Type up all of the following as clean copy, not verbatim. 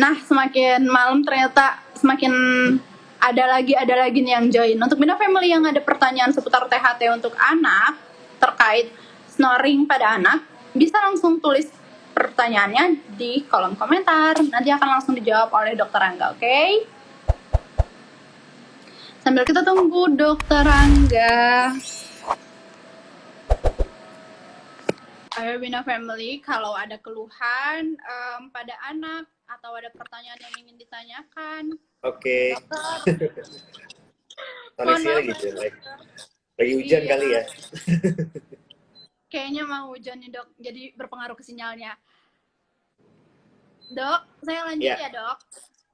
Nah, semakin malam ternyata semakin ada lagi nih yang join. Untuk Bina Family yang ada pertanyaan seputar THT untuk anak terkait snoring pada anak, bisa langsung tulis pertanyaannya di kolom komentar. Nanti akan langsung dijawab oleh Dokter Angga, oke? Sambil kita tunggu Dokter Angga. Ayo Bina Family, kalau ada keluhan pada anak atau ada pertanyaan yang ingin ditanyakan, Oke. Dokter, Koneksinya maaf, gitu, lagi hujan iya, kali ya. kayaknya mau hujan nih dok, jadi berpengaruh ke sinyalnya. Dok, saya lanjut Ya, ya dok.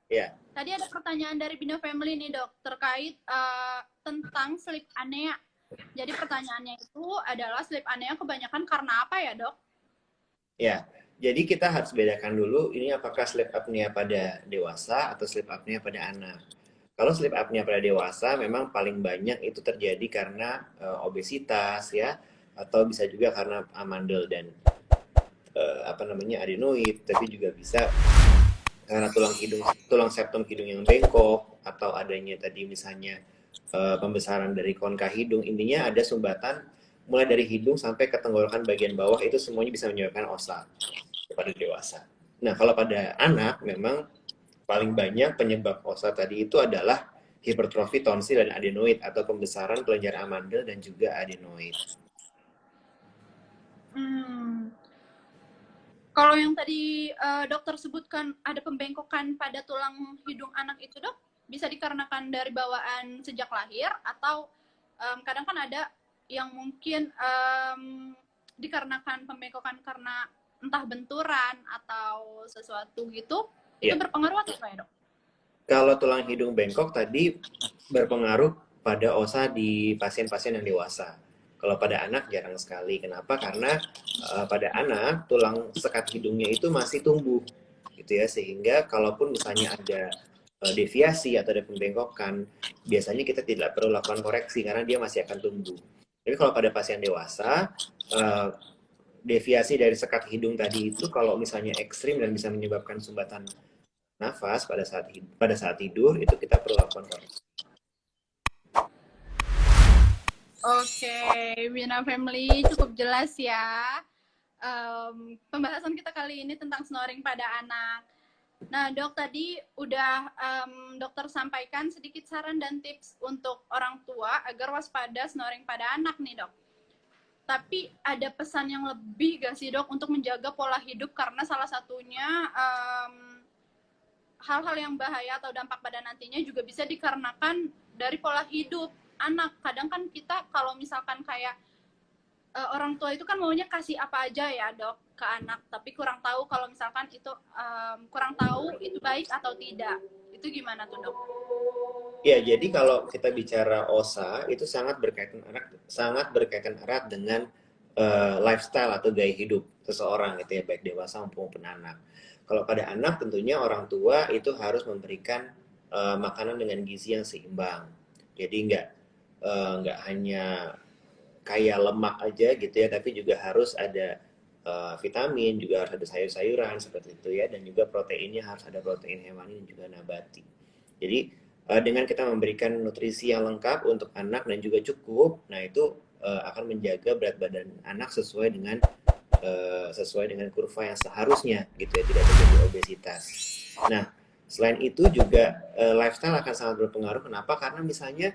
ya. Tadi ada pertanyaan dari Bina Family nih dok, terkait tentang sleep apnea. Jadi pertanyaannya itu adalah sleep apnea kebanyakan karena apa ya dok? Ya. Jadi kita harus bedakan dulu ini apakah sleep apnea pada dewasa atau sleep apnea pada anak. Kalau sleep apnea pada dewasa memang paling banyak itu terjadi karena obesitas ya, atau bisa juga karena amandel dan adenoid, tapi juga bisa karena tulang septum hidung yang bengkok atau adanya tadi misalnya pembesaran dari konka hidung. Intinya ada sumbatan mulai dari hidung sampai ke tenggorokan bagian bawah, itu semuanya bisa menyebabkan OSA pada dewasa. Nah, kalau pada anak memang paling banyak penyebab OSA tadi itu adalah hipertrofi tonsil dan adenoid atau pembesaran kelenjar amandel dan juga adenoid. Kalau yang tadi dokter sebutkan ada pembengkokan pada tulang hidung anak itu dok, bisa dikarenakan dari bawaan sejak lahir atau kadang kan ada yang mungkin dikarenakan pembengkokan karena entah benturan atau sesuatu gitu, itu Ya. berpengaruh atau apa ya dok? Kalau tulang hidung bengkok tadi berpengaruh pada OSA di pasien-pasien yang dewasa. Kalau pada anak jarang sekali. Kenapa? Karena pada anak tulang sekat hidungnya itu masih tumbuh, gitu ya. Sehingga kalaupun misalnya ada deviasi atau ada pembengkokan, biasanya kita tidak perlu lakukan koreksi karena dia masih akan tumbuh. Jadi kalau pada pasien dewasa, deviasi dari sekat hidung tadi itu kalau misalnya ekstrim dan bisa menyebabkan sumbatan nafas pada saat tidur, itu kita perlu lakukan koreksi. Oke, Bina Family cukup jelas ya. Pembahasan kita kali ini tentang snoring pada anak. Nah dok, tadi udah dokter sampaikan sedikit saran dan tips untuk orang tua agar waspada snoring pada anak nih dok. Tapi ada pesan yang lebih gak sih dok untuk menjaga pola hidup, karena salah satunya hal-hal yang bahaya atau dampak pada nantinya juga bisa dikarenakan dari pola hidup anak. Kadang kan kita kalau misalkan kayak orang tua itu kan maunya kasih apa aja ya dok ke anak, tapi kurang tahu kalau misalkan itu kurang tahu itu baik atau tidak. Itu gimana tuh dok? Ya, jadi kalau kita bicara OSA itu sangat berkaitan erat dengan lifestyle atau gaya hidup seseorang gitu ya, baik dewasa maupun anak. Kalau pada anak tentunya orang tua itu harus memberikan makanan dengan gizi yang seimbang. Jadi nggak hanya kayak lemak aja gitu ya, tapi juga harus ada vitamin, juga harus ada sayur-sayuran seperti itu ya, dan juga proteinnya harus ada protein hewani dan juga nabati. Jadi dengan kita memberikan nutrisi yang lengkap untuk anak dan juga cukup, nah itu akan menjaga berat badan anak sesuai dengan kurva yang seharusnya gitu ya, tidak terjadi obesitas. Nah, selain itu juga lifestyle akan sangat berpengaruh. Kenapa? Karena misalnya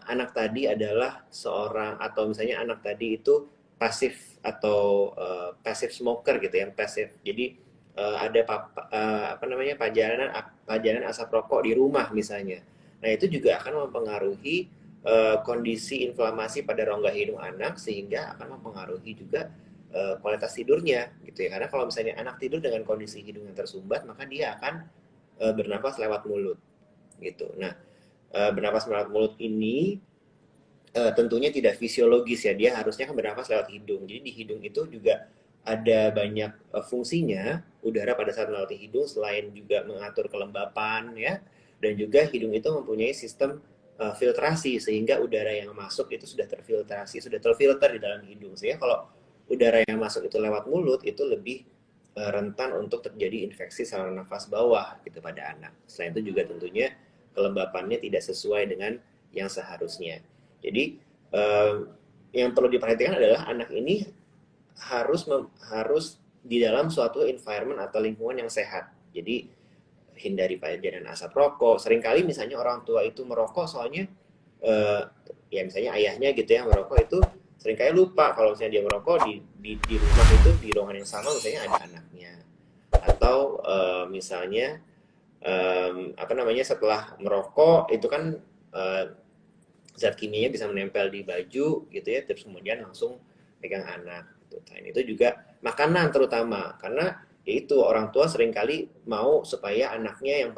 anak tadi adalah seorang, atau misalnya anak tadi itu pasif atau passive smoker gitu ya, pasif. Jadi ada pajanan asap rokok di rumah misalnya. Nah, itu juga akan mempengaruhi kondisi inflamasi pada rongga hidung anak, sehingga akan mempengaruhi juga kualitas tidurnya gitu ya. Karena kalau misalnya anak tidur dengan kondisi hidung yang tersumbat, maka dia akan bernapas lewat mulut gitu. Nah, bernapas lewat mulut ini tentunya tidak fisiologis ya, dia harusnya kan bernapas lewat hidung. Jadi di hidung itu juga ada banyak fungsinya udara pada saat melewati hidung, selain juga mengatur kelembapan ya, dan juga hidung itu mempunyai sistem filtrasi, sehingga udara yang masuk itu sudah terfilter di dalam hidung. Sehingga kalau udara yang masuk itu lewat mulut itu lebih rentan untuk terjadi infeksi saluran nafas bawah gitu pada anak. Selain itu juga tentunya kelembapannya tidak sesuai dengan yang seharusnya. Jadi yang perlu diperhatikan adalah anak ini harus di dalam suatu environment atau lingkungan yang sehat. Jadi hindari pajanan asap rokok. Seringkali misalnya orang tua itu merokok soalnya ya misalnya ayahnya gitu ya merokok itu seringkali lupa kalau misalnya dia merokok di rumah itu di ruangan yang sama misalnya ada anaknya atau misalnya apa namanya setelah merokok itu kan zat kimianya bisa menempel di baju gitu ya terus kemudian langsung pegang anak gitu. Selain itu juga makanan terutama karena yaitu orang tua seringkali mau supaya anaknya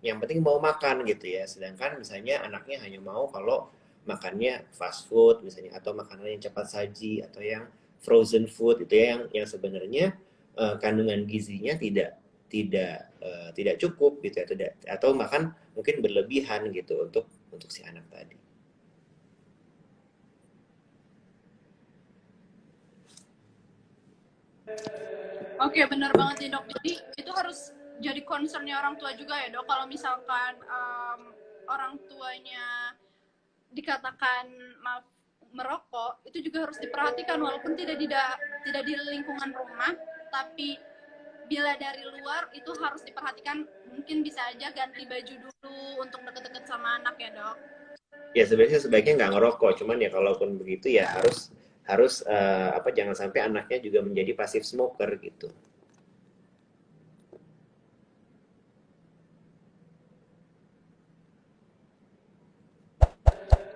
yang penting mau makan gitu ya sedangkan misalnya anaknya hanya mau kalau makannya fast food misalnya atau makanan yang cepat saji atau yang frozen food itu ya yang sebenarnya kandungan gizinya tidak cukup gitu ya tidak atau bahkan mungkin berlebihan gitu untuk si anak tadi. Oke, bener banget nih dok. Jadi itu harus jadi concernnya orang tua juga ya dok. Kalau misalkan orang tuanya dikatakan maaf merokok, itu juga harus diperhatikan walaupun tidak di lingkungan rumah, tapi bila dari luar itu harus diperhatikan. Mungkin bisa aja ganti baju dulu untuk deket-deket sama anak ya dok. Ya sebenarnya sebaiknya nggak ngerokok, cuman ya kalaupun begitu ya harus harus apa jangan sampai anaknya juga menjadi passive smoker gitu.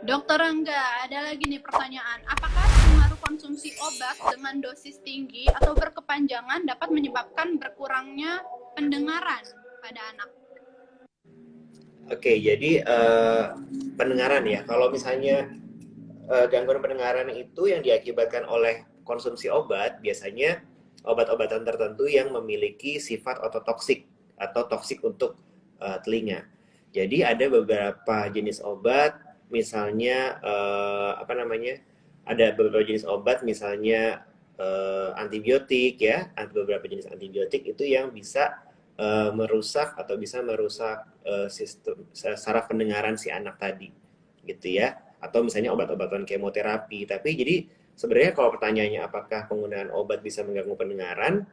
Dokter Rangga, ada lagi nih pertanyaan. Apakah pengaruh konsumsi obat dengan dosis tinggi atau berkepanjangan dapat menyebabkan berkurangnya pendengaran pada anak? Oke, jadi pendengaran ya. Kalau misalnya gangguan pendengaran itu yang diakibatkan oleh konsumsi obat, biasanya obat-obatan tertentu yang memiliki sifat ototoksik atau toksik untuk telinga. Jadi ada beberapa jenis obat, misalnya apa namanya? Ada beberapa jenis obat, misalnya antibiotik ya, beberapa jenis antibiotik itu yang bisa merusak atau bisa merusak sistem saraf pendengaran si anak tadi, gitu ya. Atau misalnya obat-obatan kemoterapi. Tapi jadi sebenarnya kalau pertanyaannya apakah penggunaan obat bisa mengganggu pendengaran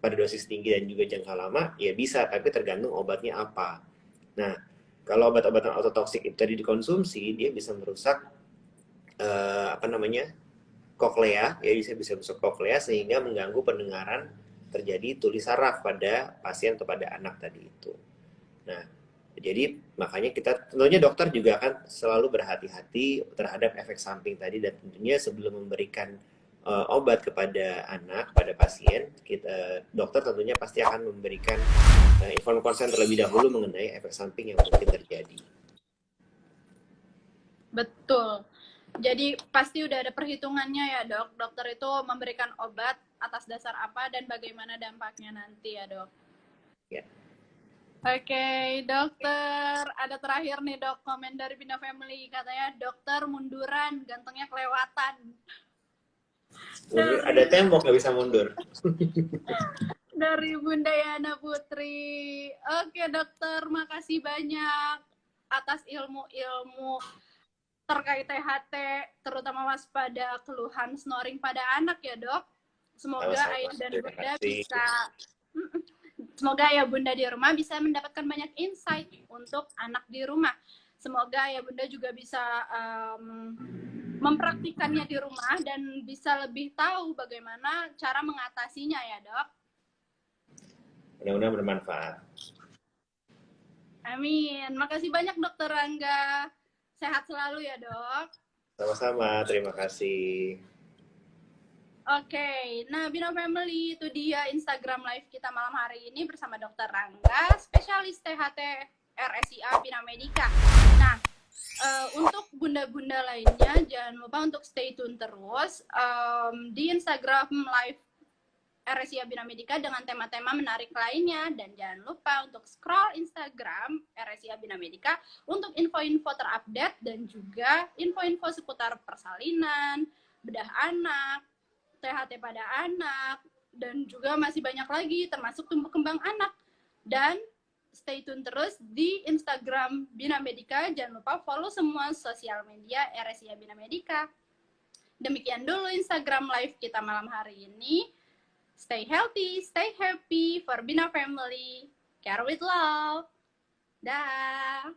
pada dosis tinggi dan juga jangka lama, ya bisa, tapi tergantung obatnya apa. Nah, kalau obat-obatan ototoksik itu tadi dikonsumsi, dia bisa merusak apa namanya koklea, ya bisa merusak koklea sehingga mengganggu pendengaran terjadi tuli saraf pada pasien atau pada anak tadi itu. Nah, jadi makanya kita tentunya dokter juga akan selalu berhati-hati terhadap efek samping tadi dan tentunya sebelum memberikan obat kepada anak, kepada pasien, dokter tentunya pasti akan memberikan informed consent terlebih dahulu mengenai efek samping yang mungkin terjadi. Betul. Jadi pasti udah ada perhitungannya ya dok. Dokter itu memberikan obat atas dasar apa dan bagaimana dampaknya nanti ya dok. Ya. Oke, dokter. Ada terakhir nih dok, komen dari Bina Family. Katanya dokter munduran, gantengnya kelewatan. Ada tembok nggak bisa mundur. Dari Bunda Yana Putri. Oke dokter, makasih banyak atas ilmu-ilmu terkait THT, terutama waspada keluhan snoring pada anak ya dok. Semoga Sama-sama. ayah dan bunda bisa, semoga ayah bunda di rumah bisa mendapatkan banyak insight untuk anak di rumah. Semoga ayah bunda juga bisa mempraktikannya di rumah dan bisa lebih tahu bagaimana cara mengatasinya ya dok. Mudah-mudahan bermanfaat. Amin. Makasih banyak dokter Rangga. Sehat selalu ya dok. Sama-sama, terima kasih. Oke, nah Bina Family itu dia Instagram live kita malam hari ini bersama Dokter Rangga, spesialis THT RSIA Bina Medica. Nah, untuk bunda-bunda lainnya jangan lupa untuk stay tune terus di Instagram live RSIA Bina Medica dengan tema-tema menarik lainnya, dan jangan lupa untuk scroll Instagram RSIA Bina Medica untuk info-info terupdate dan juga info-info seputar persalinan, bedah anak, THT pada anak, dan juga masih banyak lagi termasuk tumbuh kembang anak. Dan stay tune terus di Instagram Bina Medica. Jangan lupa follow semua sosial media RSIA Bina Medica. Demikian dulu Instagram live kita malam hari ini. Stay healthy, stay happy for Bina family. Care with love. Dah.